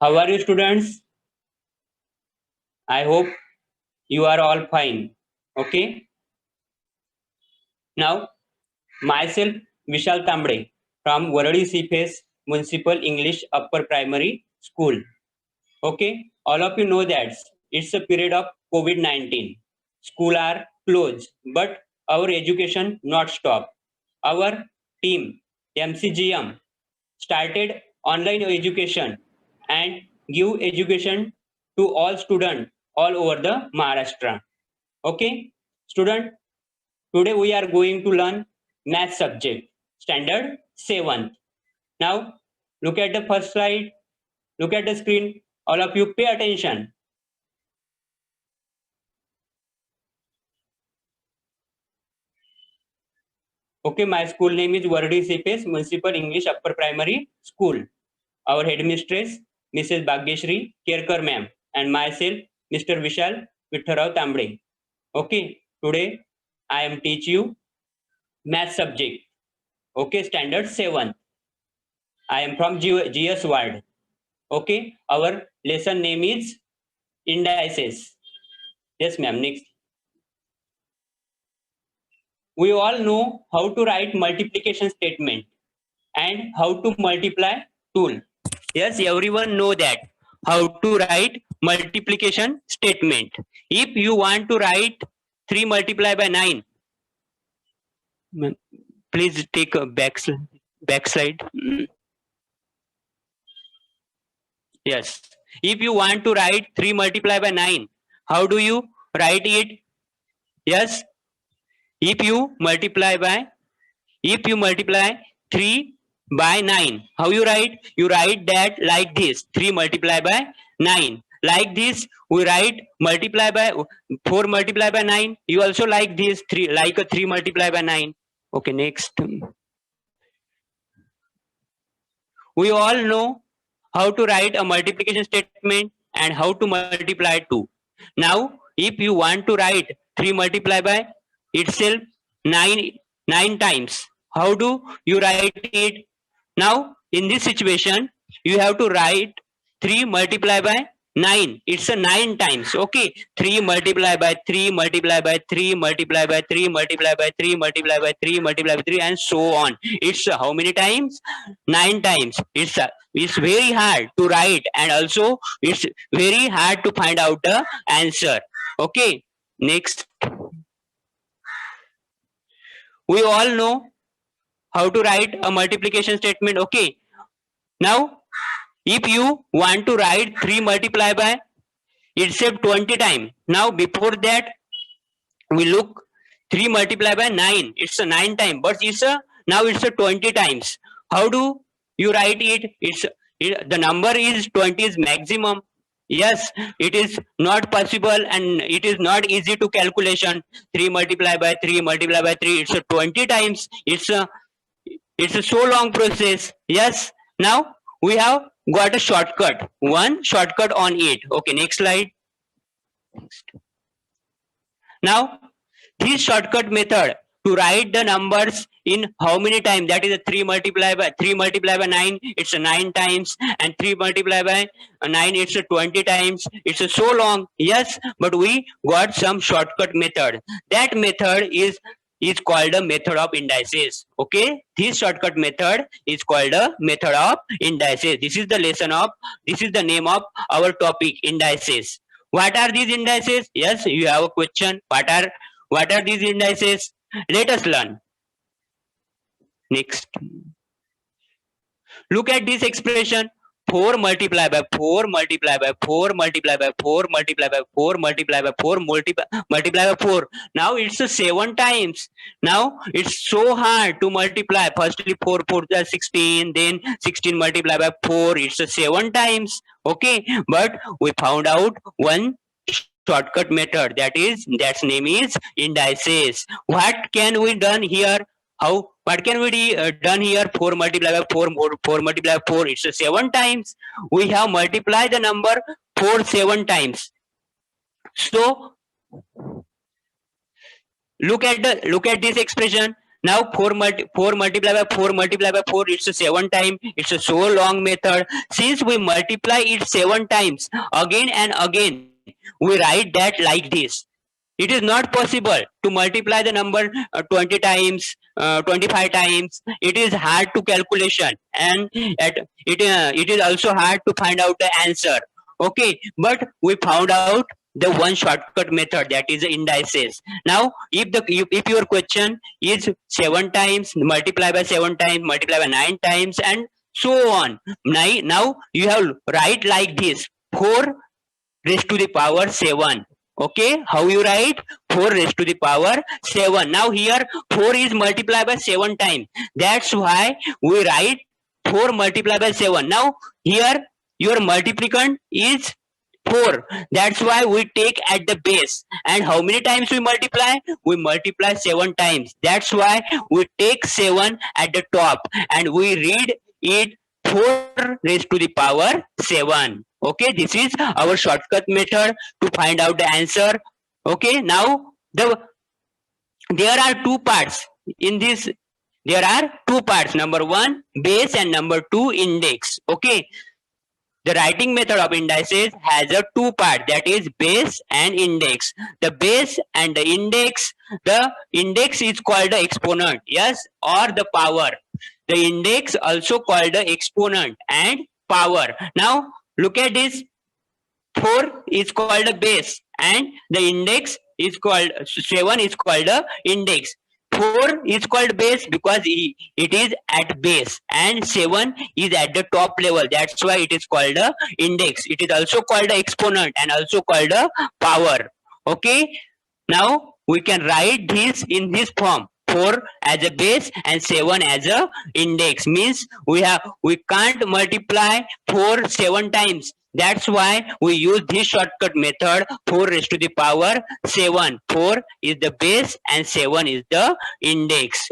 How are you, students? I hope you are all fine. Okay. Now, myself, Vishal Tambre from Waradi CFS Municipal English Upper Primary School. Okay. All of you know that it's a period of COVID-19. School are closed, but our education not stop. Our team, MCGM, started online education and give education to all students all over the Maharashtra. Okay, student, today we are going to learn math subject, standard 7th. Now, look at the first slide, look at the screen, all of you pay attention. Okay, my school name is Waradi CFS Municipal English Upper Primary School. Our headmistress, Mrs. Bhagyashri Kerkar ma'am, and myself, Mr. Vishal Vittarao Tambre. Okay, today I am teach you math subject. Okay, standard 7. I am from GS ward. Okay, our lesson name is indices. Yes, ma'am. Next. We all know how to write multiplication statement and how to multiply tool. Yes, everyone know that how to write multiplication statement. If you want to write 3 multiplied by 9, please take a backslide. Yes. If you want to write 3 multiplied by 9, how do you write it? Yes. If you multiply 3 by 9, how you write? You write that like this, 3 multiplied by 9. Like this, we write multiply by 4 multiplied by 9. You also like this, 3 like a 3 multiplied by 9. Okay, next. We all know how to write a multiplication statement and how to multiply 2. Now, if you want to write 3 multiplied by itself 9 times, how do you write it? Now, in this situation, you have to write 3 multiplied by 9. It's a 9 times. Okay. 3 multiplied by 3 multiplied by 3 multiplied by 3 multiplied by 3 multiplied by 3 multiplied by 3 and so on. It's how many times? 9 times. It's very hard to write and also it's very hard to find out the answer. Okay. Next. We all know how to write a multiplication statement. Okay. Now, if you want to write 3 multiplied by itself 20 times. Now, before that, we look 3 multiplied by 9. It's a 9 times, but now it's a 20 times. How do you write it? The number is 20 is maximum. Yes, it is not possible and it is not easy to calculation. 3 multiplied by 3 multiplied by 3. It's a 20 times. It's a so long process. Yes. Now we have got a shortcut. One shortcut on it. Okay, next slide. Now, this shortcut method to write the numbers in how many times? That is a 3 multiplied by 9. It's a 9 times, and 3 multiplied by 9. It's a 20 times. It's a so long. Yes, but we got some shortcut method. That method is called a method of indices. Okay, this shortcut method is called a method of indices. This is the name of our topic, indices. What are these indices? Yes, you have a question. What are these indices? Let us learn. Next. Look at this expression. 4 multiplied by 4 multiplied by 4 multiplied by 4 multiplied by 4 multiplied by 4 multiplied by 4. Now it's a 7 times. Now it's so hard to multiply. Firstly 4 is 16, then 16 multiplied by 4. It's a 7 times. Okay, but we found out one shortcut method. That's name is indices. What can we done here? What can we done here? 4 multiplied by 4, 4 multiplied by 4. It's a 7 times. We have multiplied the number 4 7 times. So look at this expression. Now 4 multiplied by 4 multiplied by 4, it's a 7 time. It's a so long method. Since we multiply it 7 times again and again, we write that like this. It is not possible to multiply the number 20 times, 25 times. It is hard to calculation, and it is also hard to find out the answer. Okay, but we found out the one shortcut method, that is indices. Now if your question is 7 times multiply by 7 times multiply by 9 times and so on, now you have write like this: 4 raised to the power 7. Okay, how you write? 4 raised to the power 7. Now here 4 is multiplied by 7 times. That's why we write 4 multiplied by 7. Now here your multiplicand is 4. That's why we take at the base. And how many times we multiply? We multiply 7 times. That's why we take 7 at the top and we read it 4 raised to the power 7. Okay, this is our shortcut method to find out the answer. Okay, now there are two parts in this. There are two parts. Number 1 base and number 2 index. Okay, the writing method of indices has a two part, that is base and index. The base and the index is called the exponent, yes, or the power. The index also called the exponent and power. Now look at this. 4 is called a base and the index is called 7 is called a index. 4 is called base because it is at base and 7 is at the top level. That's why it is called a index. It is also called a exponent and also called a power. Okay, now we can write this in this form: 4 as a base and 7 as a index. Means we can't multiply 4 7 times. That's why we use this shortcut method: 4 raised to the power 7. 4 is the base and 7 is the index.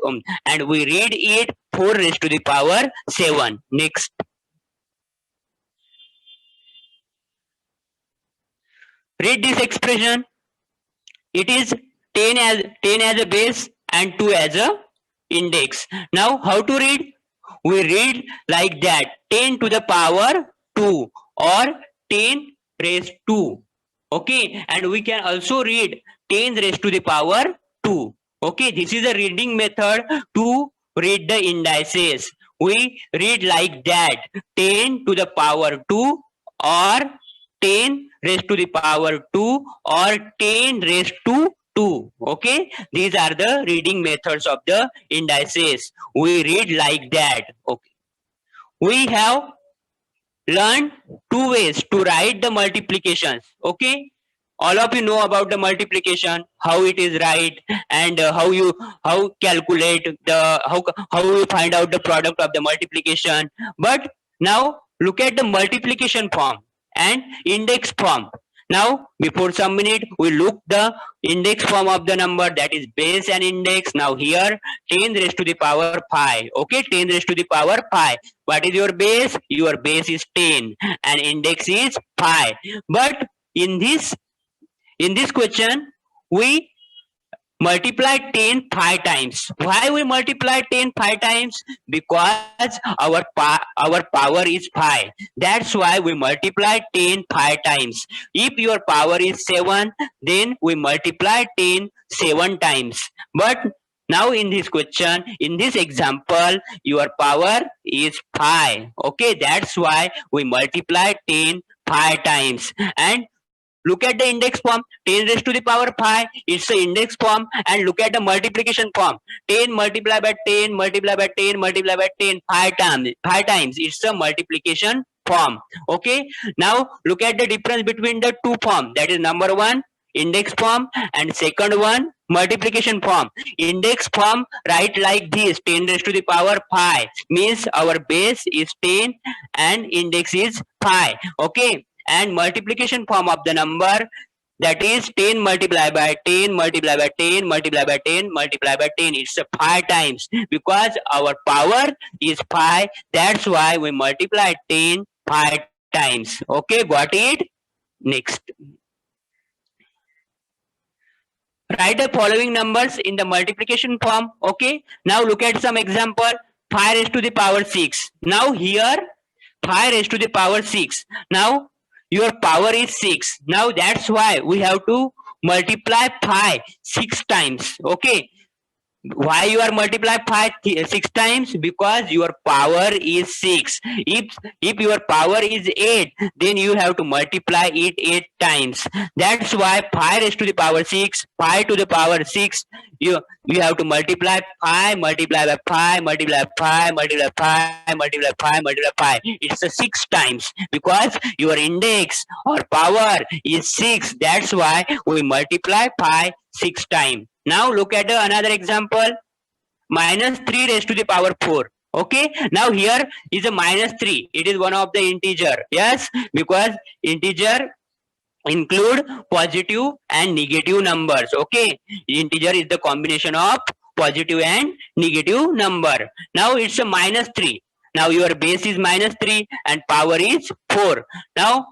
And we read it 4 raised to the power 7. Next. Read this expression. It is 10 as a base and 2 as a index. Now how to read? We read like that: 10 to the power 2 or 10 raised to. Okay, and we can also read 10 raised to the power 2. Okay, this is a reading method to read the indices. We read like that: 10 to the power 2 or 10 raised to the power 2 or 10 raised to 2. Okay, these are the reading methods of the indices. We read like that. Okay, we have learned two ways to write the multiplications. Okay, all of you know about the multiplication, how it is right, and how calculate the how you find out the product of the multiplication. But now look at the multiplication form and index form. Now before some minute we look the index form of the number, that is base and index. Now here 10 raised to the power 5. Okay, 10 raised to the power 5. What is your base? Your base is 10 and index is 5. But in this question we multiply 10 5 times. Why we multiply 10 5 times? Because our power is 5. That's why we multiply 10 5 times. If your power is 7, then we multiply 10 7 times. But now in this question, in this example, your power is 5. Okay, that's why we multiply 10 5 times. And look at the index form: 10 raised to the power 5. It's the index form. And look at the multiplication form: 10 multiplied by 10 multiplied by 10 multiplied by 10 5 times. 5 times. It's the multiplication form. Okay. Now look at the difference between the two forms. That is number 1 index form and second one multiplication form. Index form write like this: 10 raised to the power 5. Means our base is 10 and index is 5. Okay. And multiplication form of the number, that is 10 multiplied by 10 multiplied by 10 multiplied by 10 multiplied by 10. It's a 5 times because our power is 5. That's why we multiply 10 5 times. Okay, got it? Next. Write the following numbers in the multiplication form. Okay. Now look at some example. 5 raised to the power 6. Now here 5 raised to the power 6. Now your power is 6. Now that's why we have to multiply 5 6 times. Okay. Why you are multiply 5 6 times? Because your power is 6. If your power is 8, then you have to multiply it 8 times. That's why 5 raised to the power 6, 5 to the power 6, you have to multiply 5, multiply by 5, multiply 5, multiply 5, multiply 5, multiply 5. It's a 6 times because your index or power is 6. That's why we multiply 5 6 times. Now look at another example. Minus 3 raised to the power 4. Okay. Now here is a minus 3. It is one of the integer. Yes, because integer include positive and negative numbers. Okay. Integer is the combination of positive and negative number. Now it's a minus 3. Now your base is minus 3 and power is 4. Now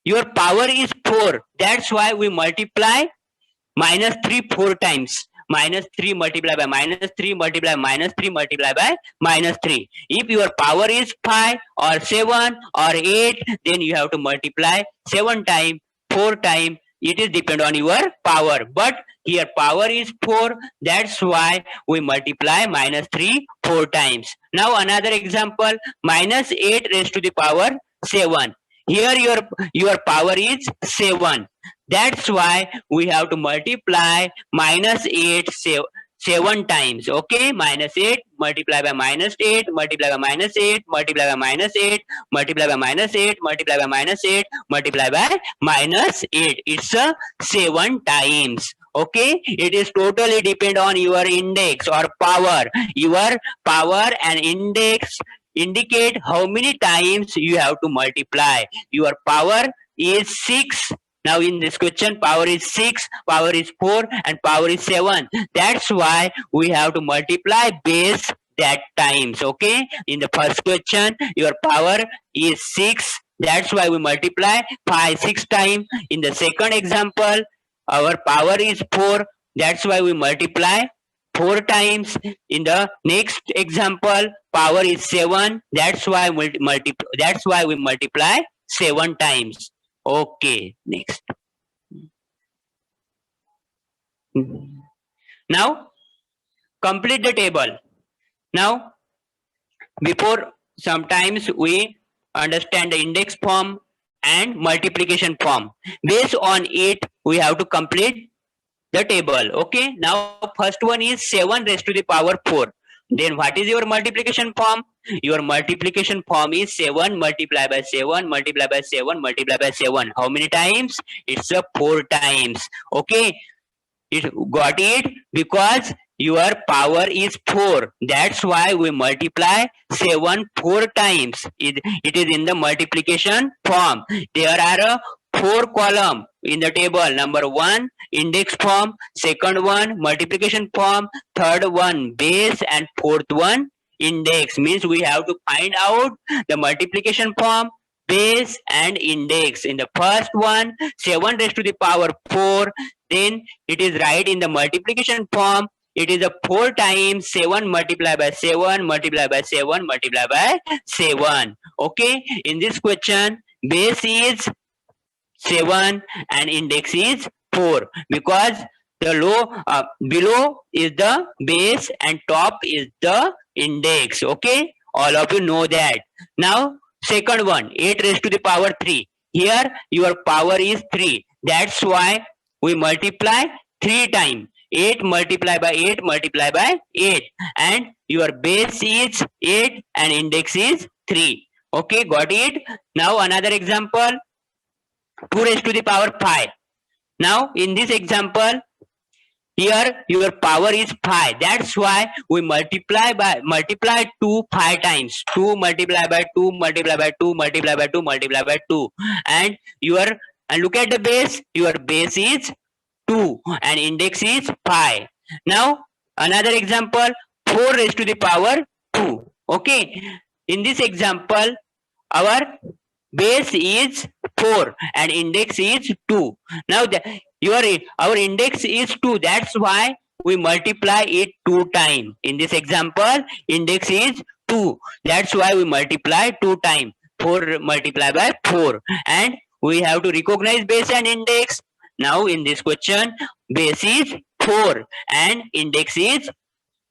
your power is 4. That's why we multiply minus 3 4 times. Minus 3 multiplied by minus 3 multiplied by minus 3 multiplied by minus 3. If your power is 5 or 7 or 8, then you have to multiply 7 times, 4 times. It is depend on your power. But here power is 4. That's why we multiply minus 3 4 times. Now another example. Minus 8 raised to the power 7. Here your power is 7. That's why we have to multiply minus 8 7 times. Okay. Minus 8 multiply by minus 8 multiply by minus 8 multiply by minus 8 multiply by minus 8 multiply by minus 8 multiply by minus 8. It's a 7 times. Okay. It is totally depend on your index or power. Your power and index indicate how many times you have to multiply. Your power is 6. Now in this question, power is 6, power is 4 and power is 7. That's why we have to multiply base that times. Okay. In the first question, your power is 6. That's why we multiply 5 6 times. In the second example, our power is 4. That's why we multiply 4 times. In the next example, power is 7. That's why we multiply 7 times. Okay, next. Now complete the table. Now before sometimes we understand the index form and multiplication form. Based on it, we have to complete the table. Okay. Now first one is 7 raised to the power 4. Then what is your multiplication form? Your multiplication form is 7 multiplied by 7 multiplied by 7 multiplied by 7. How many times? It's a 4 times. Okay. It got it? Because your power is 4. That's why we multiply 7 4 times. It is in the multiplication form. There are 4 columns in the table. Number 1 index form, second one multiplication form, third one base, and fourth one index. Means we have to find out the multiplication form, base and index. In the first one, 7 raised to the power 4. Then it is right in the multiplication form. It is a 4 times 7 multiplied by 7 multiplied by 7 multiplied by 7. Okay. In this question, base is 7 and index is 4, because the below is the base and top is the index. Okay. All of you know that. Now second one, 8 raised to the power 3. Here your power is 3. That's why we multiply 3 times. 8 multiplied by 8 multiplied by 8. And your base is 8 and index is 3. Okay, got it? Now another example, 2 raised to the power 5. Now in this example, here your power is 5. That's why we multiply 2 5 times. 2 multiplied by 2 multiplied by 2 multiplied by 2 multiplied by 2. And look at the base. Your base is 2 and index is 5. Now another example, 4 raised to the power 2. Okay. In this example, our base is 4 and index is 2. Now our index is 2. That's why we multiply it 2 times. In this example, index is 2. That's why we multiply 2 times. 4 multiplied by 4. And we have to recognize base and index. Now in this question, base is 4 and index is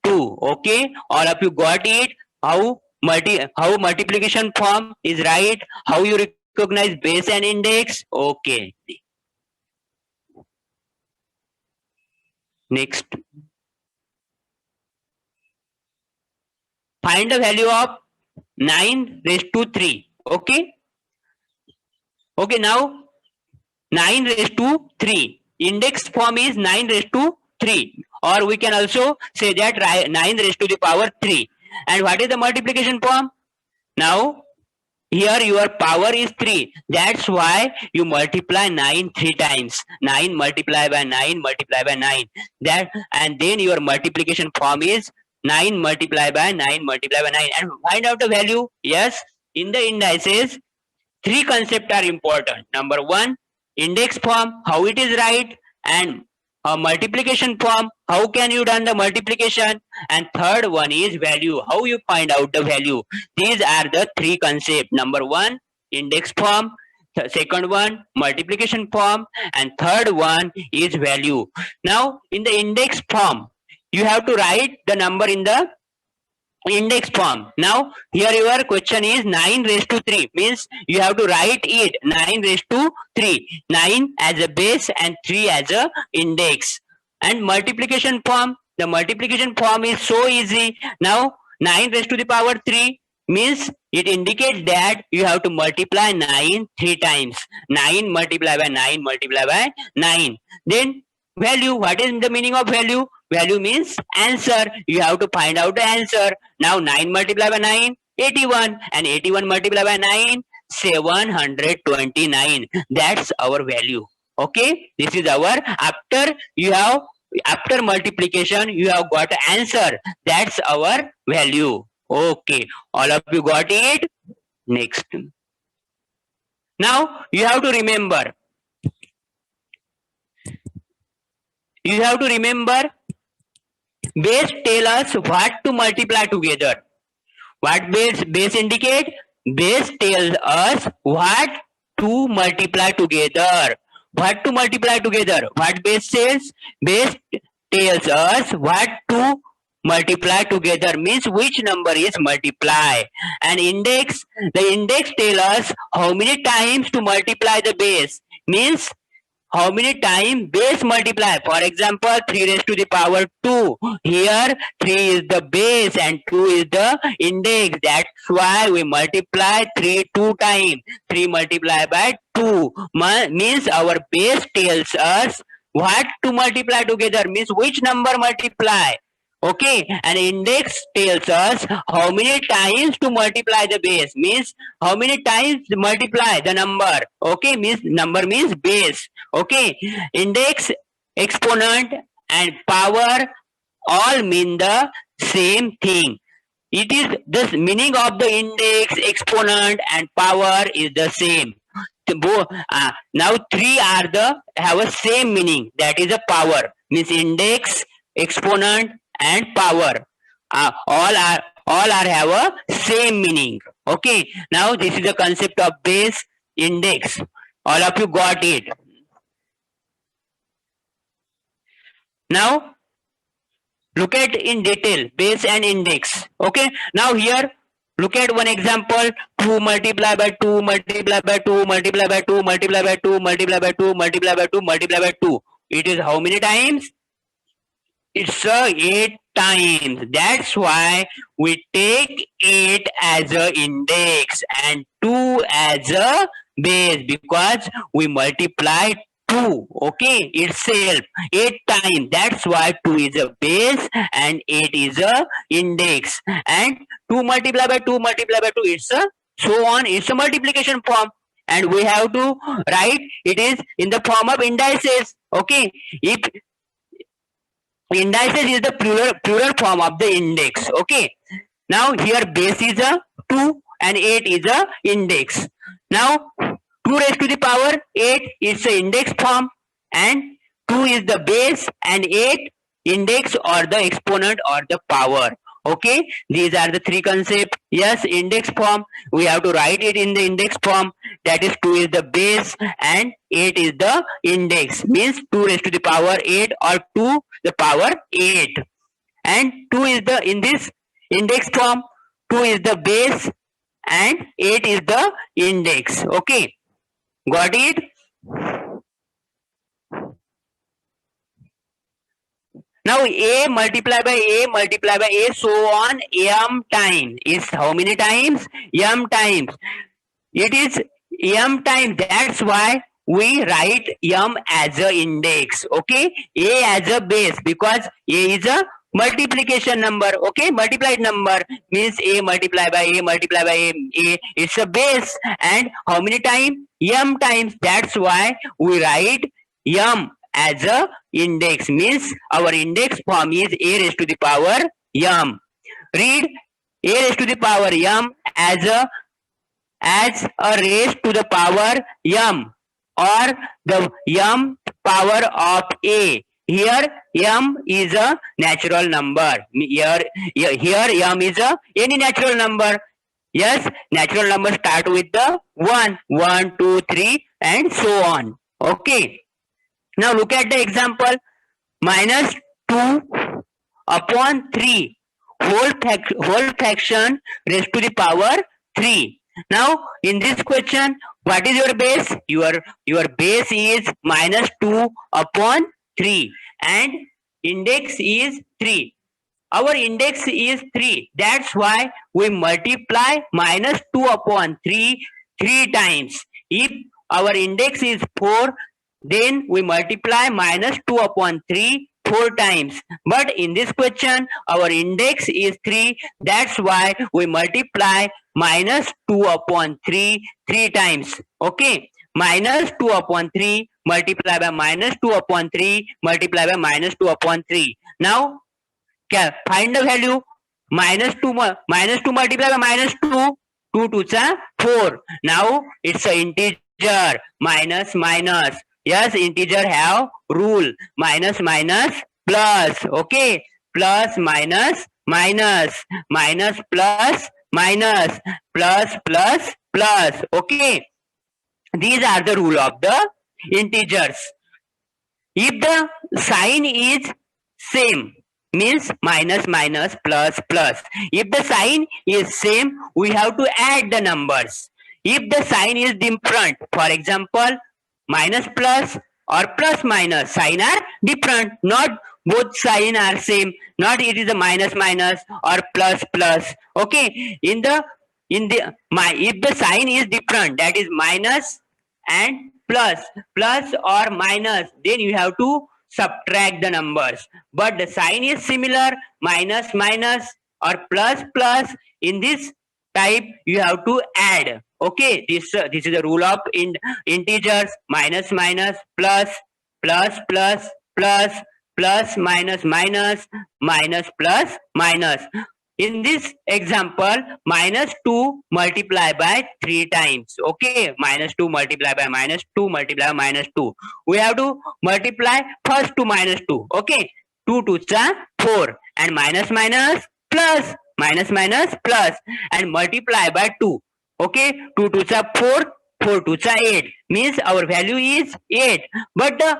2. Okay, all of you got it. How multiplication form is right, how you recognize base and index. Okay, next, find the value of 9 raised to 3. Okay, now 9 raised to 3, index form is 9 raised to 3, or we can also say that 9 raised to the power 3. And what is the multiplication form? Now here your power is 3. That's why you multiply 9 3 times. 9 multiplied by 9 multiplied by 9. That, and then your multiplication form is 9 multiplied by 9 multiplied by 9. And find out the value. Yes, in the indices, 3 concepts are important. Number 1, index form, how it is right, and a multiplication form, how can you done the multiplication, and third one is value, how you find out the value. These are the 3 concepts. Number 1, index form, second one, multiplication form, and third one is value. Now in the index form, you have to write the number in the index form. Now here your question is 9 raised to 3, means you have to write it 9 raised to 3, 9 as a base and 3 as a index. And multiplication form, the multiplication form is so easy. Now 9 raised to the power 3 means it indicates that you have to multiply 9 3 times. 9 multiplied by 9 multiplied by 9. Then value, what is the meaning of value? Value means answer. You have to find out the answer. Now 9 multiplied by 9, 81, and 81 multiplied by 9, 729. That's our value. Okay, this is our, after multiplication you have got answer. That's our value. Okay, all of you got it. Next, now you have to remember. Base tell us what to multiply together. What base indicate? Base tells us what to multiply together. What to multiply together? What base says? Base tells us what to multiply together, means which number is multiply. And index, the index tells us how many times to multiply the base, means how many times base multiply. For example, 3 raised to the power 2. Here 3 is the base and 2 is the index. That's why we multiply 3 2 times. 3 multiplied by 2 means our base tells us what to multiply together, means which number multiply. Okay, and index tells us how many times to multiply the base, means how many times multiply the number. Okay, means number means base. Okay, index, exponent and power all mean the same thing. It is the meaning of the index, exponent and power is the same. Now 3 have a same meaning, that is a power, means index, exponent and power, all have a same meaning. Okay, now this is the concept of base, index. All of you got it. Now look at in detail base and index. Okay, now here look at one example. 2 multiplied by 2 multiplied by 2 multiplied by 2 multiplied by 2 multiplied by 2 multiplied by 2 multiplied by 2. It is how many times? It's 8 times. That's why we take 8 as a index and 2 as a base, because we multiply 2, okay, itself 8 times. That's why 2 is a base and 8 is a index. And 2 multiplied by 2 multiplied by 2, it's a so on, it's a multiplication form, and we have to write it is in the form of indices. Okay, if indices is the plural form of the index. Okay, now here base is a 2 and 8 is a index. Now 2 raised to the power 8 is the index form and 2 is the base and 8 index or the exponent or the power. Okay, these are the three concepts. Yes, index form, we have to write it in the index form. That is 2 is the base and 8 is the index. Means 2 raised to the power 8 or 2 the power 8. And 2 is the, in this index form, 2 is the base and 8 is the index. Okay, got it? Now a multiplied by a so on m times is how many times? M times. It is m times. That's why we write m as a index. Okay, a as a base because a is a multiplication number. Okay, multiplied number means a multiplied by a multiplied by a. It's a base and how many times? M times. That's why we write m as a index, means our index form is a raised to the power m. Read a raised to the power m as a raised to the power m or the m power of a. Here m is a natural number. Here m is a any natural number. Yes, natural number start with the 1, 1, 2, 3 and so on. Okay. Now look at the example. Minus 2 upon 3 whole fraction raised to the power 3. Now in this question, what is your base? Your base is minus 2 upon 3 and index is 3. Our index is 3. That's why we multiply minus 2 upon 3 times. If our index is 4, then we multiply minus 2 upon 3 4 times. But in this question, our index is 3. That's why we multiply minus 2 upon 3 times. Okay. Minus 2 upon 3 multiply by minus 2 upon 3 multiply by minus 2 upon 3. Now, find the value. Minus 2 multiply by minus 2. 2 2s are 4. Now, it's an integer. Minus. Yes, integer have rule. Minus plus. Okay. Plus minus. Minus plus minus. Plus. Okay. These are the rule of the integers. If the sign is same, means minus plus. If the sign is same, we have to add the numbers. If the sign is different, for example, minus plus or plus minus, sign are different. Not both sign are same. Not it is a minus or plus. Okay. If the sign is different, that is minus and plus or minus, then you have to subtract the numbers. But the sign is similar, minus or plus. In this type, you have to add. Okay, this is the rule of integers. Minus plus minus plus. In this example, minus 2 multiply by 3 times. Okay, minus 2 multiply by minus 2 multiply by minus 2. We have to multiply first to minus 2. Okay, 2 2s are 4 and minus plus and multiply by 2. Okay, 2 2s are 4, 4 2s are 8. Means our value is 8. But the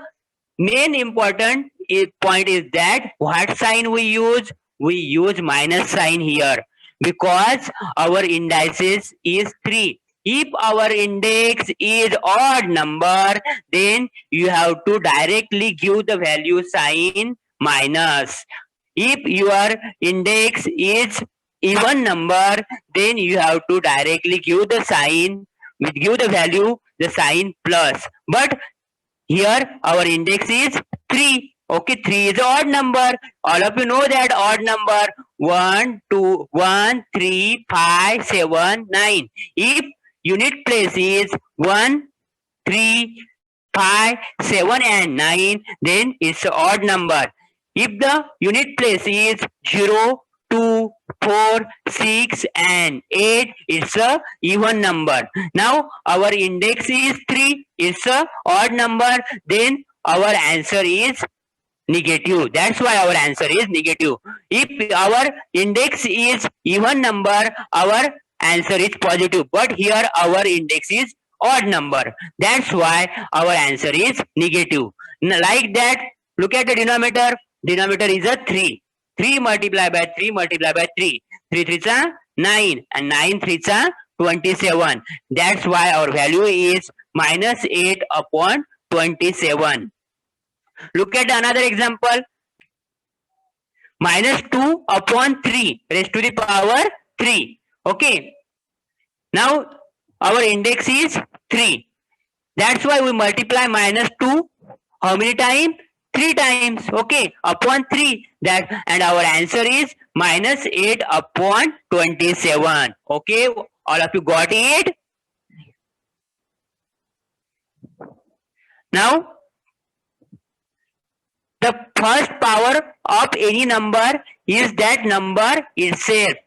main important point is that what sign we use? We use minus sign here because our indices is 3. If our index is odd number, then you have to directly give the value sign minus. If your index is even number, then you have to directly give the sign, give the value the sign plus. But here our index is 3. Okay, 3 is odd number. All of you know that odd number 1, 2, 1, 3, 5, 7, 9. If unit place is 1, 3, 5, 7 and 9, then it's an odd number. If the unit place is 0, 2, 4, 6 and 8, it's a even number. Now our index is 3, it's a odd number, then our answer is negative. That's why our answer is negative. If our index is even number, our answer is positive. But here our index is odd number. That's why our answer is negative. Like that, look at the denominator. Denominator is a 3. 3 multiplied by 3 multiplied by 3. 3 3 are 9 and 9 3 are 27. That's why our value is minus 8 upon 27. Look at another example. Minus 2 upon 3 raised to the power 3. Okay. Now our index is 3. That's why we multiply minus 2 how many times? 3 times. Okay. Upon 3. That, and our answer is minus 8 upon 27. Okay. All of you got it? Now the first power of any number is that number itself.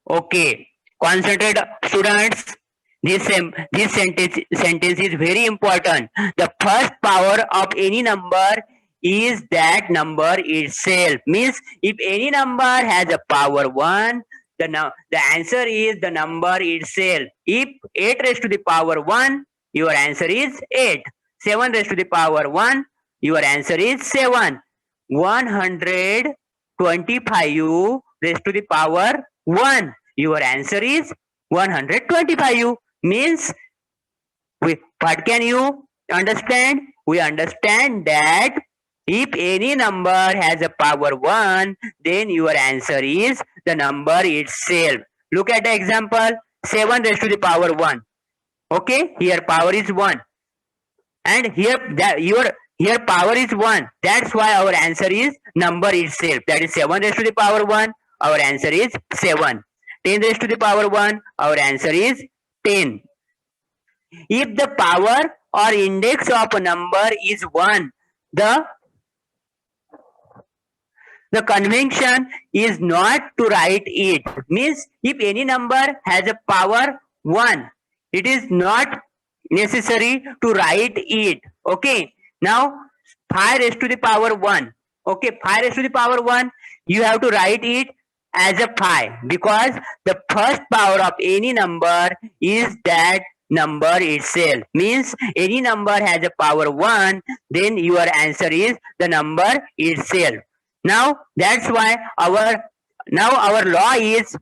Okay. Concentrate, students. This sentence is very important. The first power of any number is that number itself. Means if any number has a power 1, the answer is the number itself. If 8 raised to the power 1, your answer is 8. 7 raised to the power 1, your answer is 7. 125 raised to the power 1. Your answer is 125. Means, what can you understand? We understand that if any number has a power 1, then your answer is the number itself. Look at the example. 7 raised to the power 1. Okay, here power is 1. And here power is 1. That's why our answer is number itself. That is 7 raised to the power 1. Our answer is 7. 10 raised to the power 1. Our answer is 10. If the power or index of a number is 1, the convention is not to write it. Means if any number has a power 1, it is not necessary to write it. Okay. Now 5 raised to the power 1. Okay, 5 raised to the power 1, you have to write it as a 5 because the first power of any number is that number itself. Means any number has a power 1, then your answer is the number itself. Now that's why our law is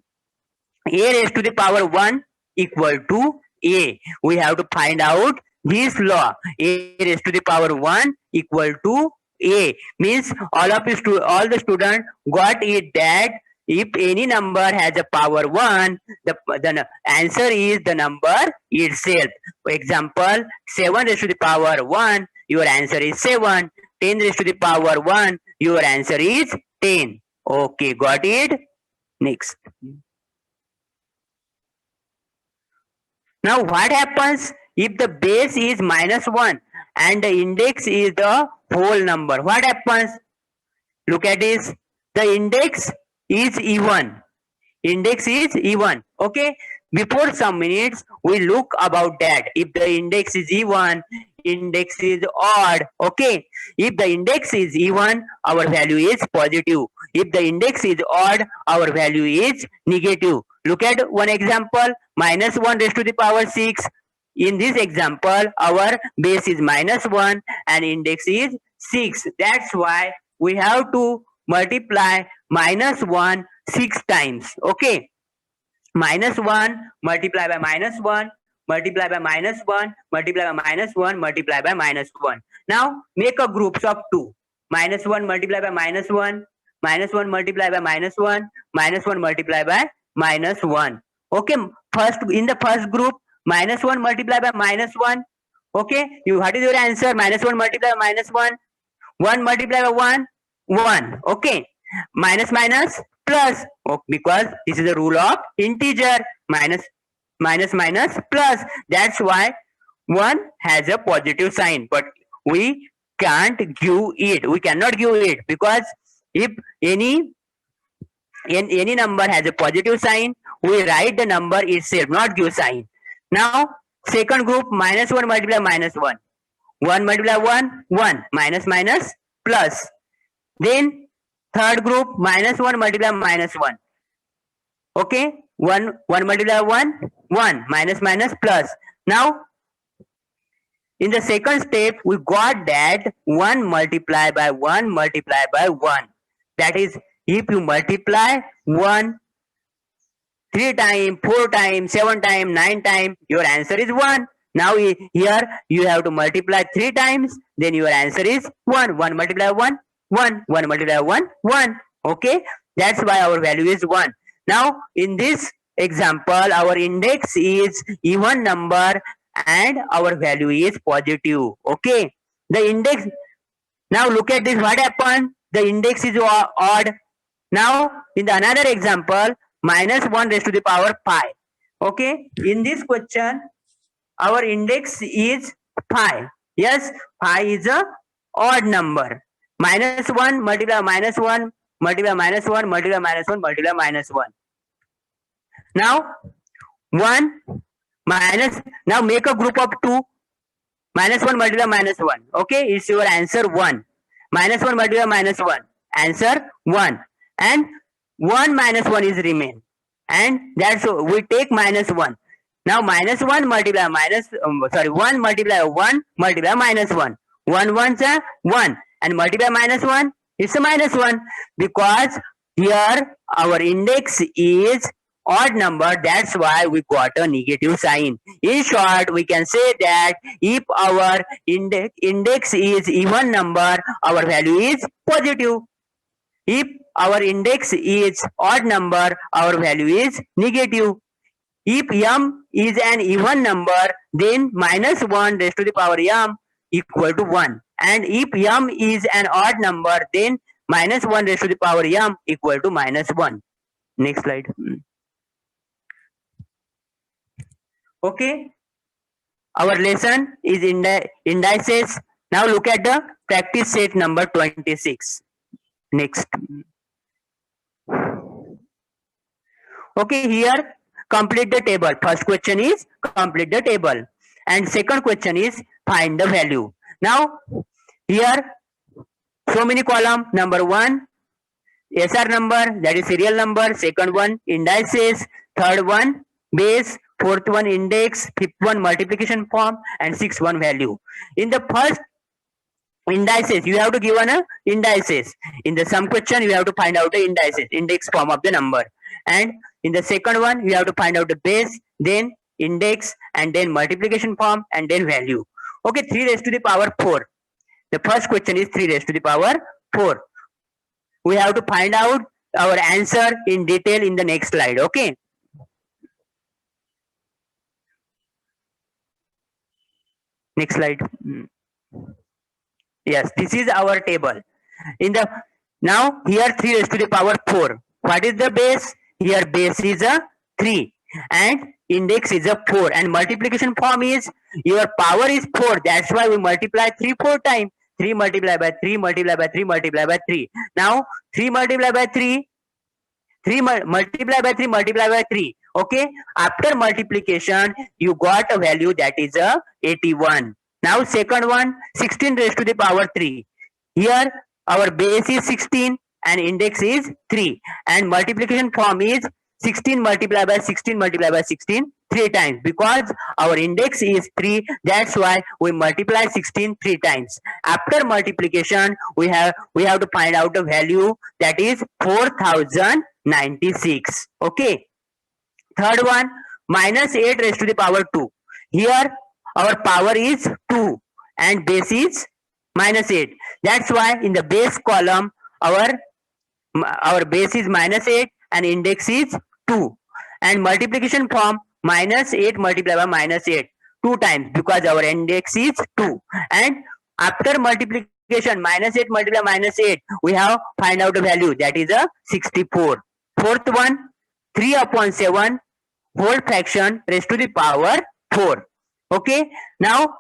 a raised to the power 1 equal to a. We have to find out this law. A raised to the power 1 equal to a. Means all the students got it that if any number has a power 1, the answer is the number itself. For example, 7 raised to the power 1, your answer is 7. 10 raised to the power 1, your answer is 10. Okay, got it? Next. Now what happens if the base is minus 1 and the index is the whole number? What happens? Look at this. The index is even. Index is even. Okay. Before some minutes, we look about that. If the index is even, index is odd. Okay. If the index is even, our value is positive. If the index is odd, our value is negative. Look at one example. Minus 1 raised to the power 6. In this example, our base is minus 1 and index is 6. That's why we have to multiply minus 1 6 times. Okay. Minus 1 multiply by minus 1 multiply by minus 1 multiply by minus 1 multiply by minus 1. Now make a groups of 2. Minus 1 multiply by minus 1 minus 1 multiply by minus 1 minus 1 multiply by minus 1. Okay. In the first group, minus 1 multiply by minus 1. Okay. What is your answer? Minus 1 multiply by minus 1. 1 multiply by 1. 1. Okay. Minus plus. Oh, because this is the rule of integer. Minus plus. That's why 1 has a positive sign. But we can't give it. We cannot give it because if any number has a positive sign, we write the number itself, not give sign. Now second group, minus 1 multiply minus 1. 1 multiply 1, 1, minus minus plus. Then third group, minus 1 multiply minus 1. Okay, 1 multiply 1, 1, minus minus plus. Now in the second step, we got that 1 multiplied by 1 multiplied by 1. That is, if you multiply 1 3 times, 4 times, 7 times, 9 times, your answer is 1. Now here you have to multiply 3 times, then your answer is 1. 1 multiply 1, 1. 1 multiply 1, 1. Okay, that's why our value is 1. Now in this example, our index is even number and our value is positive. Okay, the index, now look at this, what happened? The index is odd. Now in the another example, minus 1 raised to the power pi. Okay, in this question our index is pi. Yes, pi is a odd number. Minus 1 multiply minus 1 multiply minus 1 multiply minus 1 multiply minus 1. Now 1 minus, now make a group of 2. Minus 1 multiply minus 1. Okay, it's your answer 1. Minus 1 multiply minus 1. Answer 1. And 1 minus 1 is remain. And that's we take minus 1. Now minus 1 multiply minus, 1 multiply 1 multiply minus 1. 1 ones are 1. And multiply minus 1, it's a minus 1. Because here our index is odd number, that's why we got a negative sign. In short, we can say that if our index is even number, our value is positive. If our index is odd number, our value is negative. If m is an even number, then minus 1 raised to the power m equal to 1. And if m is an odd number, then minus 1 raised to the power m equal to minus 1. Next slide. Okay, our lesson is indices. Now look at the practice set number 26. Next. Okay, here complete the table. First question is complete the table, and second question is find the value. Now here so many column. Number 1 SR number, that is serial number. Second one indices. Third one base. Fourth one index. Fifth one multiplication form, and sixth one value. In the first indices, you have to give an indices. In the sum question, you have to find out the indices, index form of the number. And in the second one, you have to find out the base, then index, and then multiplication form, and then value. Okay, 3 raised to the power 4. The first question is 3 raised to the power 4. We have to find out our answer in detail in the next slide. Okay. Next slide. Yes, this is our table. In the now here 3 raised to the power 4. What is the base? Here base is a 3 and index is a 4, and multiplication form is your power is 4. That's why we multiply 3 4 times. 3 multiply by 3 multiply by 3 multiply by 3. Now 3 multiply by 3. 3 multiply by 3 multiply by 3. Okay, after multiplication you got a value that is a 81. Now second one 16 raised to the power 3. Here our base is 16 and index is 3, and multiplication form is 16 multiply by 16 multiply by 16 3 times, because our index is 3. That's why we multiply 16 3 times. After multiplication we have to find out the value, that is 4096. Okay. Third one minus 8 raised to the power 2. Here our power is 2 and base is minus 8. That's why in the base column our base is minus 8 and index is 2, and multiplication form minus 8 multiplied by minus 8 2 times, because our index is 2. And after multiplication minus 8 multiplied by minus 8, we have find out the value, that is a 64. Fourth one 3 upon 7 whole fraction raised to the power 4. Okay, now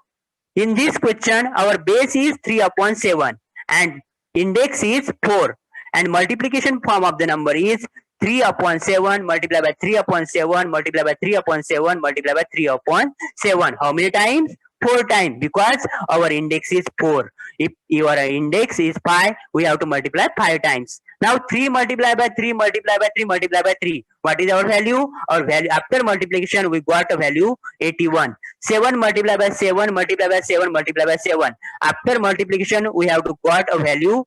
in this question our base is 3 upon 7 and index is 4, and multiplication form of the number is 3 upon 7 multiplied by 3 upon 7 multiplied by 3 upon 7 multiplied by 3 upon 7. How many times? 4 times because our index is 4. If your index is 5, we have to multiply 5 times. Now 3 multiplied by 3 multiplied by 3 multiplied by 3. What is our value? Our value after multiplication we got a value 81. 7 multiplied by 7 multiplied by 7 multiplied by 7. After multiplication we have to got a value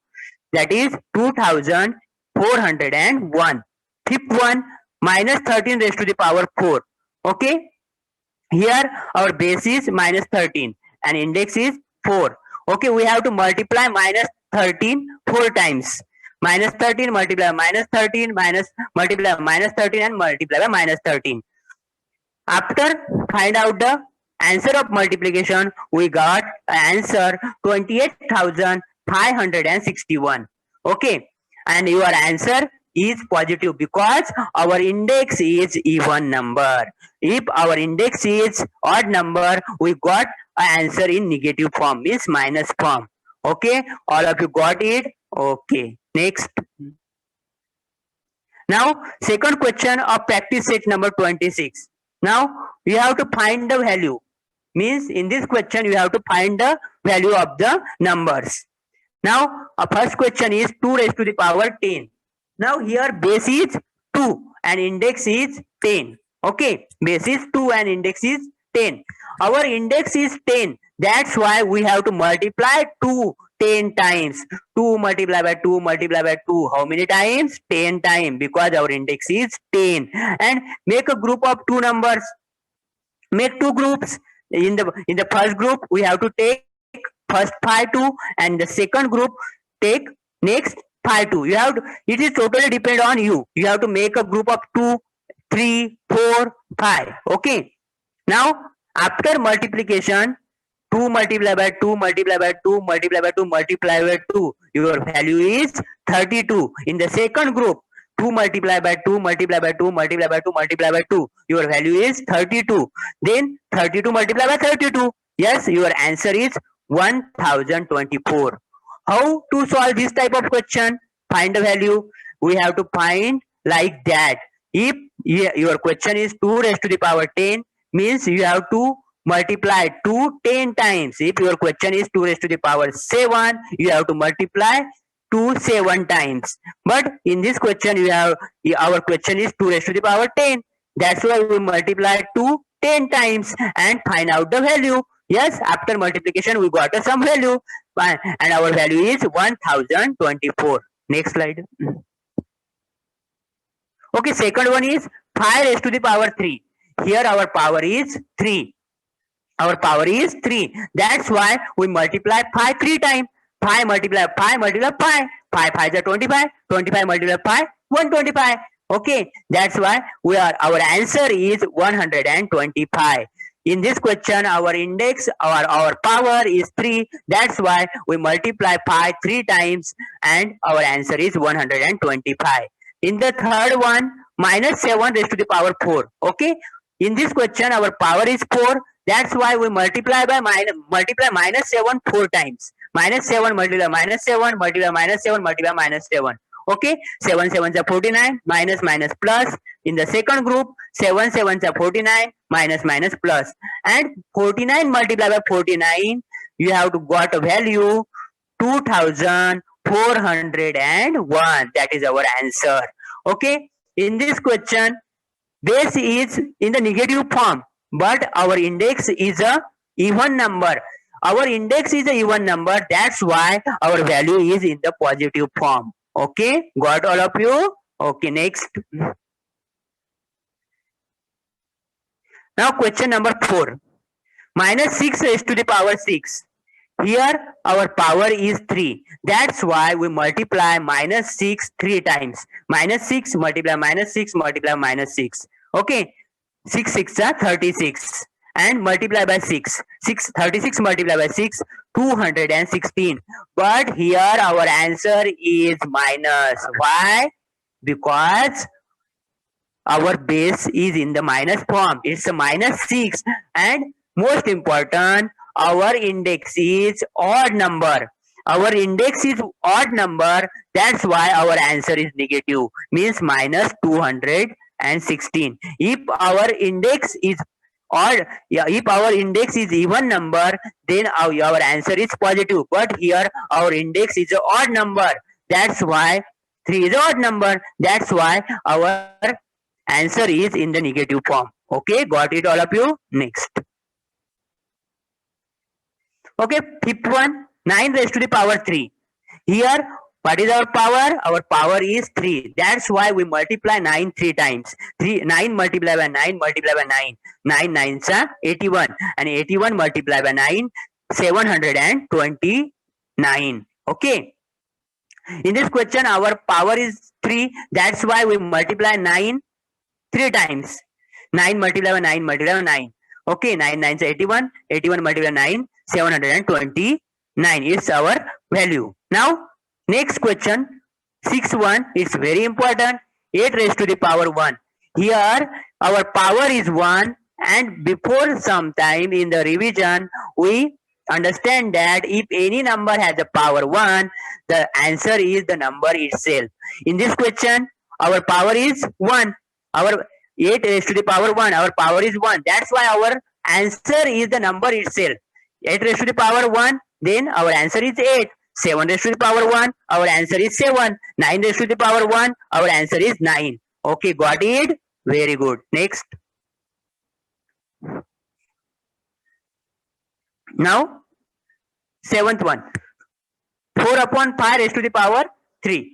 that is 2401. Fifth one, minus 13 raised to the power 4. Okay. Here our base is minus 13 and index is 4. Okay, we have to multiply minus 13 4 times. Minus 13 multiply minus 13 minus multiply minus 13 and multiply by minus 13. After find out the answer of multiplication, we got answer 28,561. Okay, and your answer is positive because our index is even number. If our index is odd number, we got an answer in negative form, means minus form. Okay, all of you got it? Okay, next. Now, second question of practice set number 26. Now, you have to find the value. Means in this question, you have to find the value of the numbers. Now, our first question is 2 raised to the power 10. Now, here base is 2 and index is 10. Okay, base is 2 and index is 10. Our index is 10. That's why we have to multiply 2 10 times. 2 multiplied by 2 multiplied by 2. How many times? 10 times because our index is 10. And make a group of 2 numbers. Make 2 groups. In the first group, we have to take first 5 2 and the second group take next 5 2. You have to, it is totally depend on you. You have to make a group of 2, 3, 4, 5. Okay. Now after multiplication, 2 multiplied by 2 multiplied by 2 multiplied by 2 multiplied by 2, your value is 32. In the second group, 2 multiplied by 2 multiplied by 2 multiplied by 2 multiplied by 2, your value is 32. Then 32 multiplied by 32. Yes, your answer is 1024. How to solve this type of question? Find the value. We have to find like that. If your question is 2 raised to the power 10, means you have to multiply 2 10 times. If your question is 2 raised to the power 7, you have to multiply 2 7 times. But in this question, our question is 2 raised to the power 10. That's why we multiply 2 10 times and find out the value. Yes, after multiplication, we got some value. And our value is 1024. Next slide. Okay, second one is 5 raised to the power 3. Here our power is 3. Our power is 3. That's why we multiply 5 3 times. 5 multiply 5 multiply 5. 5 5 is 25. 25 multiply 5, 125. Okay, that's why our answer is 125. In this question, our index or our power is 3. That's why we multiply 5 3 times and our answer is 125. In the third one, minus 7 raised to the power 4. Okay, in this question, our power is 4. That's why we multiply minus 7 4 times. Minus 7 multiply minus 7 multiply minus 7 multiply minus 7. Okay, 7 7s are 49, minus minus plus. In the second group, 7 7s are 49, minus minus plus. And 49 multiplied by 49, you have to got a value 2401. That is our answer. Okay, in this question, base is in the negative form, but our index is a even number. Our index is a even number. That's why our value is in the positive form. Okay, got all of you? Okay, next. Now question number 4. Minus 6 raised to the power 6. Here our power is 3. That's why we multiply minus 6 3 times. Minus 6 multiply minus 6 multiply minus 6. Okay, 6 6 are 36. And multiply by 6. 36 multiply by 6, 216. But here our answer is minus. Why? Because our base is in the minus form. It's a minus 6. And most important, our index is odd number. Our index is odd number. That's why our answer is negative. Means minus 216. If our index is odd, if our index is even number, then our answer is positive. But here our index is an odd number. That's why 3 is an odd number. That's why our answer is in the negative form. Okay, got it all of you? Next. Okay, fifth one, 9 raised to the power 3. Here, what is our power? Our power is 3. That's why we multiply 9 3 times. 9 multiplied by 9 multiplied by 9. 9 9s are 81. And 81 multiplied by 9, 729. Okay. In this question, our power is 3. That's why we multiply 9 3 times. 9 multiplied by 9 multiplied by 9. Okay, 9 9s are 81. 81 multiplied by 9, 729 is our value. Now, next question, 6 1 is very important. 8 raised to the power 1. Here, our power is 1, and before some time in the revision, we understand that if any number has a power 1, the answer is the number itself. In this question, our power is 1. Our 8 raised to the power 1, our power is 1. That's why our answer is the number itself. 8 raised to the power 1, then our answer is 8. 7 raised to the power 1, our answer is 7. 9 raised to the power 1, our answer is 9. Okay, got it? Very good. Next. Now, 7th one. 4 upon 5 raised to the power 3.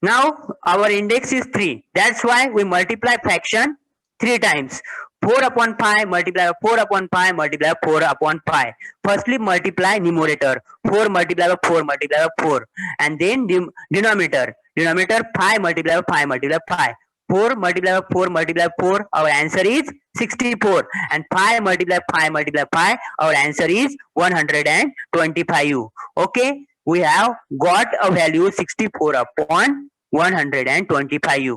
Now, our index is 3. That's why we multiply fraction 3 times. 4 upon 5 multiply 4 upon 5 multiply 4 upon 5. Firstly, multiply numerator. 4 multiply by 4 multiply by 4. And then denominator. Denominator 5 multiply by 5 multiply by 5. 4 multiply by 4 multiply by 4. Our answer is 64. And 5 multiply 5 multiply 5. Our answer is 125. Okay. We have got a value 64 upon 125.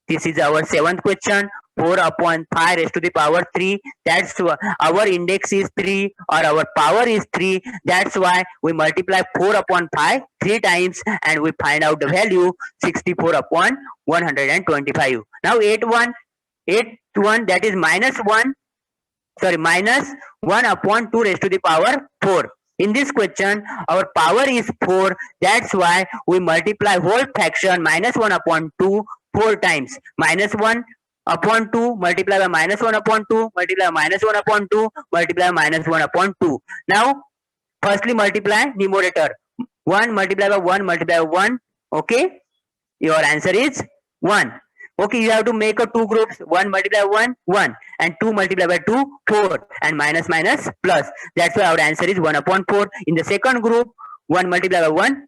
This is our 7th question. 4 upon 5 raised to the power 3. That's why our index is 3 or our power is 3. That's why we multiply 4 upon 5 3 times and we find out the value 64 upon 125. Now 8 1 that is minus 1 upon 2 raised to the power 4. In this question, our power is 4. That's why we multiply whole fraction minus 1 upon 2 4 times. Minus 1 upon 2 multiply by minus 1 upon 2 multiply by minus 1 upon 2 multiply by minus 1 upon 2. Now, firstly multiply numerator. 1 multiply by 1 multiply by 1. Okay. Your answer is 1. Okay, you have to make a 2 groups. 1 multiply by 1 and 2 multiply by 2 4 and minus minus plus. That's why our answer is 1 upon 4. In the second group, 1 multiply by 1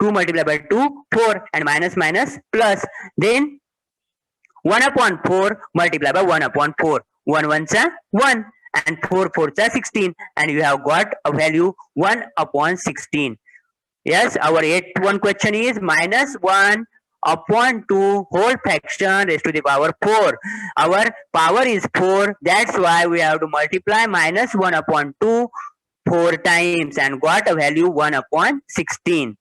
2 multiply by 2 4 and minus minus plus. Then 1 upon 4 multiply by 1 upon 4. 1 1s are 1 and 4 4s are 16, and you have got a value 1 upon 16. Yes, our 8th one question is minus 1 upon 2 whole fraction raised to the power 4. Our power is 4. That's why we have to multiply minus 1 upon 2 4 times and got a value 1 upon 16.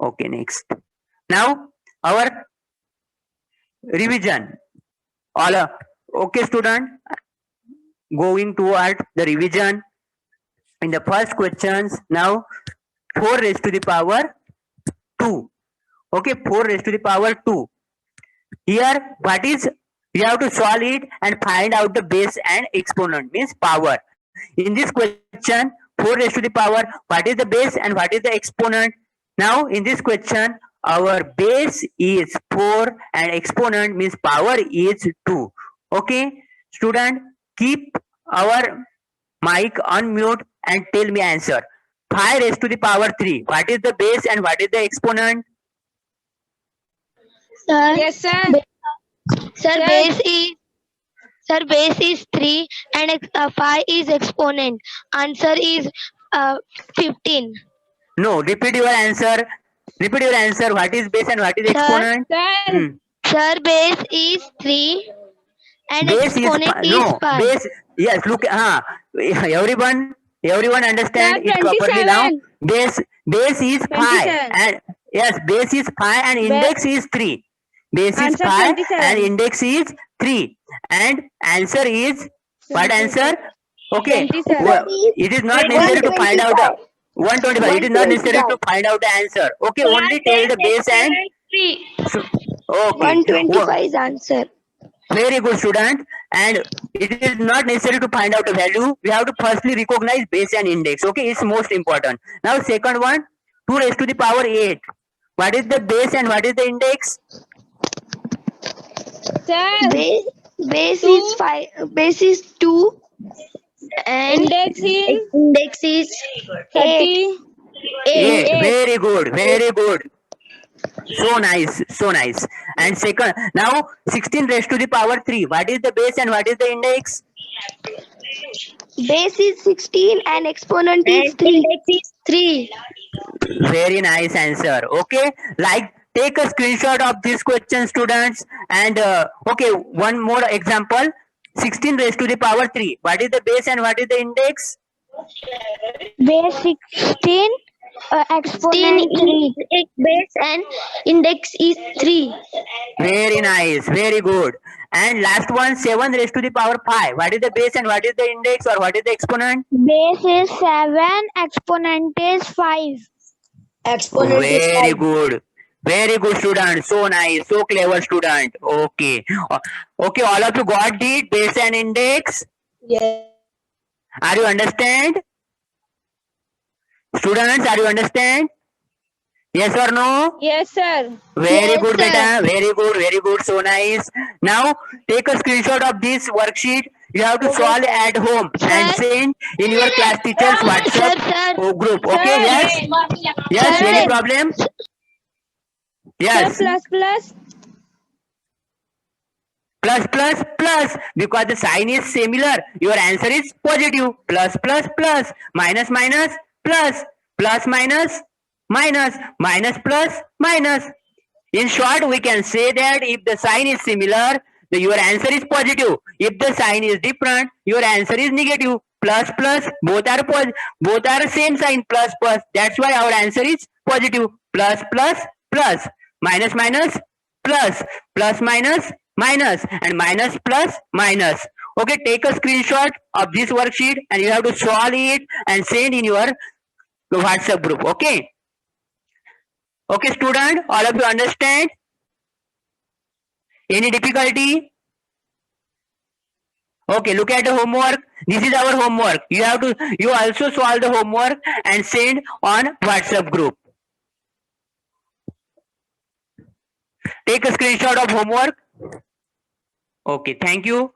Okay, next. Now, our revision. Okay, student, going toward the revision. In the first questions, now 4 raised to the power 2. Okay, 4 raised to the power 2. Here, what is, you have to solve it and find out the base and exponent, means power. In this question, 4 raised to the power, what is the base and what is the exponent? Now, in this question, our base is 4 and exponent means power is 2. Okay, student, keep our mic unmute and tell me answer. 5 raised to the power 3. What is the base and what is the exponent? Sir, Yes, sir. base is 3 and 5 is exponent. Answer is 15. No, repeat your answer. Repeat your answer. What is base and what is Sir. exponent? Sir. Sir, base is 3 and Base exponent is no 5. base. Yes, look. Everyone understand Sir, it properly now. 27. Base is 5 27. and yes, base is 5 and index is 3. Base is Answer 5 27. and index is 3 and answer is What answer? Okay. 20, sir. It is not necessary to find out the 125. It is not necessary to find out the answer. Okay, only tell the base and okay. 125 is answer. Very good, student. And it is not necessary to find out the value. We have to firstly recognize base and index. Okay, it's most important. Now, second one, 2 raised to the power 8. What is the base and what is the index? Sir, Base Two. is 5. Base is 2. And index is index is 8. 30. 8. Very good, very good. So nice, so nice. And second, now 16 raised to the power 3. What is the base and what is the index? Base is 16 and exponent is 3. Index is 3. Very nice answer. Okay, like take a screenshot of this question, students. And okay, one more example. 16 raised to the power 3. What is the base and what is the index? Base 16. Exponent 3. Base and index is 3. Very nice, very good. And last one, 7 raised to the power 5. What is the base and what is the index or what is the exponent? Base is 7. Exponent is 5. Very good. Very good, student. So nice. So clever, student. Okay. Okay, all of you got it? Base and index? Yes. Are you understand? Students, are you understand? Yes or no? Yes, sir. Very Yes, good, sir. beta. Very good, very good. So nice. Now, take a screenshot of this worksheet. You have to solve at home and Sir. send in your class teacher's WhatsApp group. Okay, yes? Yes, Sir. any problem? Sir, Yes. Plus, because the sign is similar. Your answer is positive. Plus, minus, plus, minus, minus. In short, we can say that if the sign is similar, your answer is positive. If the sign is different, your answer is negative. Plus, both are both are same sign. Plus. That's why our answer is positive. Plus, minus, plus, minus, and minus, plus, minus. Okay, take a screenshot of this worksheet and you have to solve it and send in your WhatsApp group. Okay. Okay, student, all of you understand? Any difficulty? Okay, look at the homework. This is our homework. You also solve the homework and send on WhatsApp group. Take a screenshot of homework. Okay, thank you.